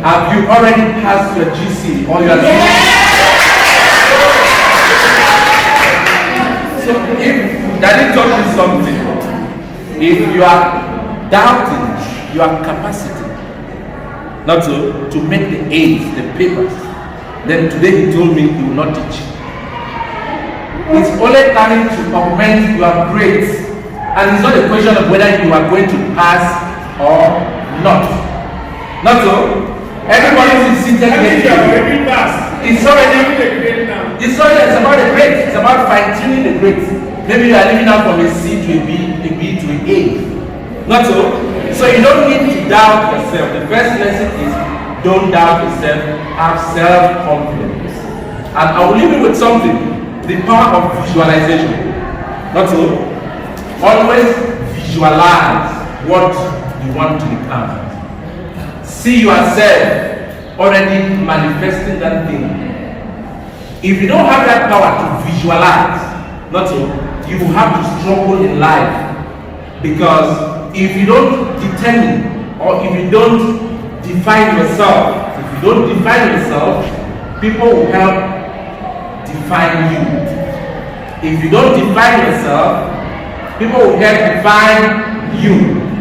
Have you already passed your GC or your So if Daddy taught you something, if you are doubting your capacity, not to make the A's, the papers, then today he told me he will not teach. It's only planning to augment your grades, and it's not a question of whether you are going to pass or not. Not so. Everybody is seated here. It's about the grades. It's about fine-tuning the grades. Maybe you are living out from a C to a B to an A. Not so. So you don't need to doubt yourself. The first lesson is don't doubt yourself. Have self-confidence. And I will leave you with something. The power of visualization. Not so. Always visualize what you want to become. See yourself already manifesting that thing. If you don't have that power to visualize, not so, you will have to struggle in life. Because if you don't determine or if you don't define yourself, people will help define you. If you don't define yourself, people will help define you.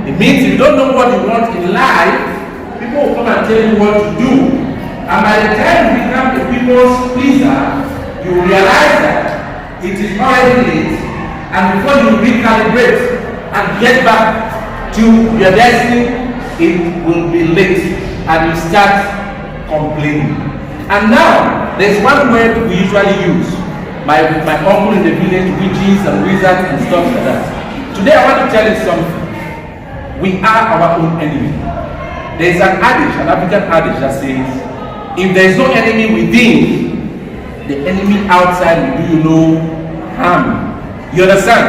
It means if you don't know what you want in life, people will come and tell you what to do. And by the time you become a people's pleaser, you realize that it is already late. And before you recalibrate and get back to your destiny, it will be late. And you start complaining. And now, there's one word we usually use. My uncle in the village, witches and wizards and stuff like that. Today I want to tell you something. We are our own enemy. There is an adage, an African adage that says, if there is no enemy within, the enemy outside will do you no harm. You understand?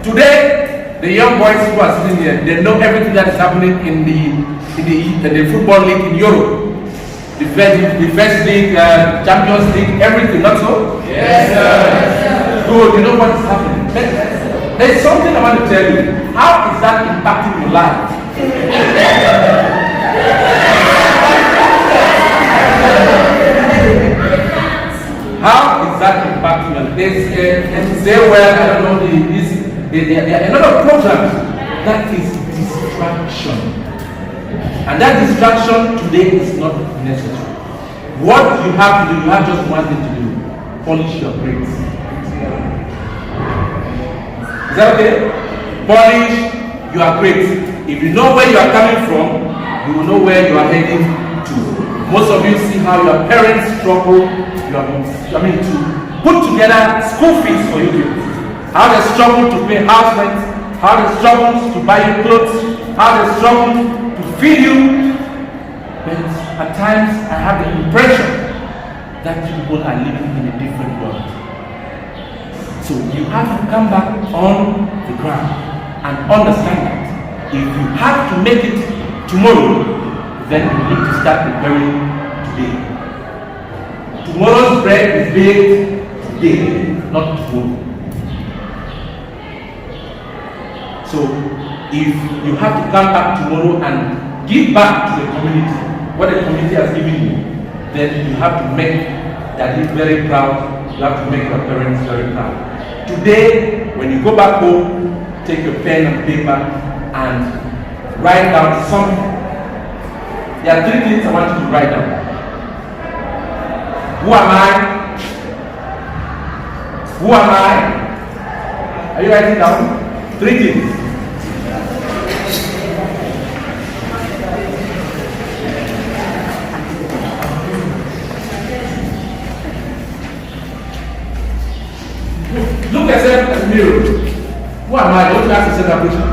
Today, the young boys who are sitting here, they know everything that is happening in the football league in Europe. The first league, Champions League, everything, not so? Yes, sir. Good, you know what is happening. There's something I want to tell you. How is that impacting your life? How is that impacting your life? They say, well, I don't know, there are a lot of programs. That is distraction. And that distraction today is not necessary. What you have to do, you have just one thing to do. Polish your grades. Is that okay? Polish your grades. If you know where you are coming from, you will know where you are heading to. Most of you see how your parents struggle to put together school fees for you. How they struggle to pay house rent, how they struggle to buy you clothes, how they struggle to feed you. But at times I have the impression that people are living in a different world. So you have to come back on the ground and understand that if you have to make it tomorrow, then you need to start preparing today. Tomorrow's bread is baked today, not tomorrow. So if you have to come back tomorrow and give back to the community what the community has given you, then you have to make daddy very proud. You have to make your parents very proud. Today, when you go back home, take your pen and paper and write down something. There are 3 things I want you to write down. Who am I? Who am I? Are you writing down? 3 things. Look at yourself as a mirror. Who am I? Don't you ask yourself that question.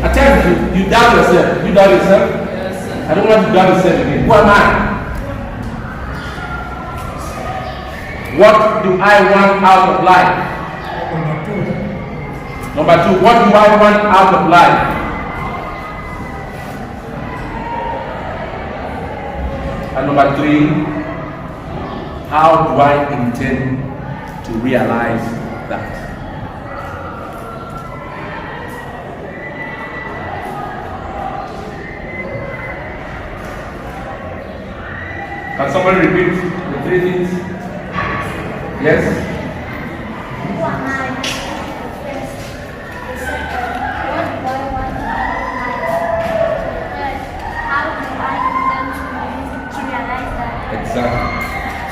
I tell you, you doubt yourself. You doubt yourself? Yes, sir. I don't want to doubt yourself again. Who am I? What do I want out of life? Number 2, what do I want out of life? And number 3, how do I intend to realize that? Can somebody repeat the three things? Yes? Who am I? First, the second, what do I want in my life? Third, how do I intend to realize that? Exactly.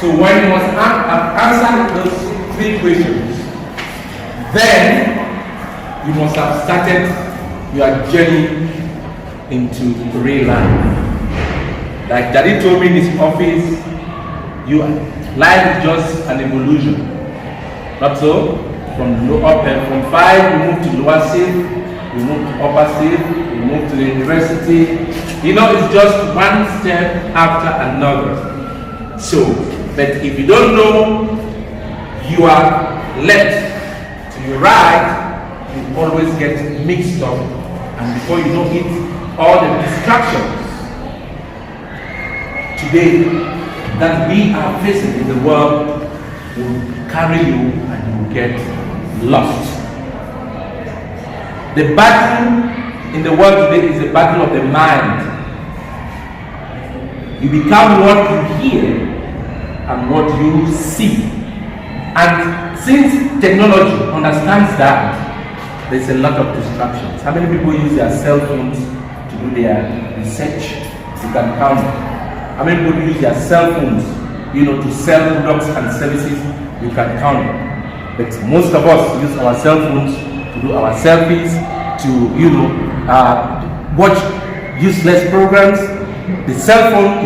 So when you must answer those three questions, then you must have started your journey into real life. Like Daddy told me in his office, life is just an evolution. Not so? From 5 we move to lower safe, we move to upper safe, we move to the university. You know, it's just one step after another. So, but if you don't know you are left to your right, you always get mixed up, and before you know it, all the distractions today that we are facing in the world will carry you and you will get lost. The battle in the world today is a battle of the mind. You become what you hear and what you see. And since technology understands that, there's a lot of distractions. How many people use their cell phones to do their research? You can count. How many people use their cell phones, to sell products and services? You can count. But most of us use our cell phones to do our selfies, to watch useless programs. The cell phone